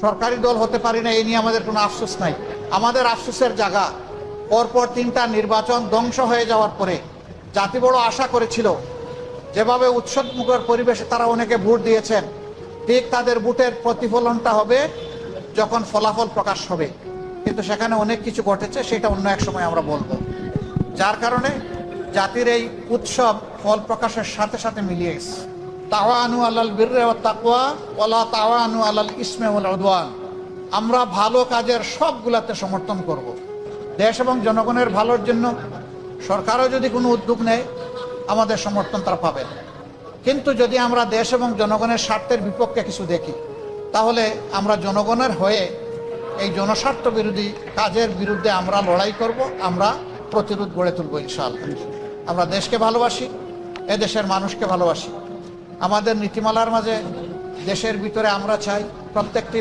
সরকারি দল হতে পারি না, এই নিয়ে আমাদের কোনো আফসোস নাই। আমাদের আফসোসের জায়গা পরপর 3টা নির্বাচন ধ্বংস হয়ে যাওয়ার পরে জাতি বড় আশা করেছিল, যেভাবে উৎসবমুখর পরিবেশে তারা অনেকে ভোট দিয়েছেন, ঠিক তাদের ভোটের প্রতিফলনটা হবে যখন ফলাফল প্রকাশ হবে। কিন্তু সেখানে অনেক কিছু ঘটেছে, সেটা অন্য এক সময় আমরা বলবো। যার কারণে জাতির এই উৎসব ফল প্রকাশের সাথে সাথে মিলিয়ে গেছে। তাওয়ানু আলাল বিররি ওয়াত তাকওয়া ওয়ালা তাওয়ানু আলাল ইসমি ওয়াল উদওয়ান। আমরা ভালো কাজের সবগুলাতে সমর্থন করব। দেশ এবং জনগণের ভালোর জন্য সরকারও যদি কোনো উদ্যোগ নেয়, আমাদের সমর্থন তারা পাবেন। কিন্তু যদি আমরা দেশ এবং জনগণের স্বার্থের বিপক্ষে কিছু দেখি, তাহলে আমরা জনগণের হয়ে এই জনস্বার্থ বিরোধী কাজের বিরুদ্ধে আমরা লড়াই করব, আমরা প্রতিরোধ গড়ে তুলব ইনশাআল্লাহ। আমরা দেশকে ভালোবাসি, এদেশের মানুষকে ভালোবাসি। আমাদের নীতিমালার মাঝে দেশের ভিতরে আমরা চাই প্রত্যেকটি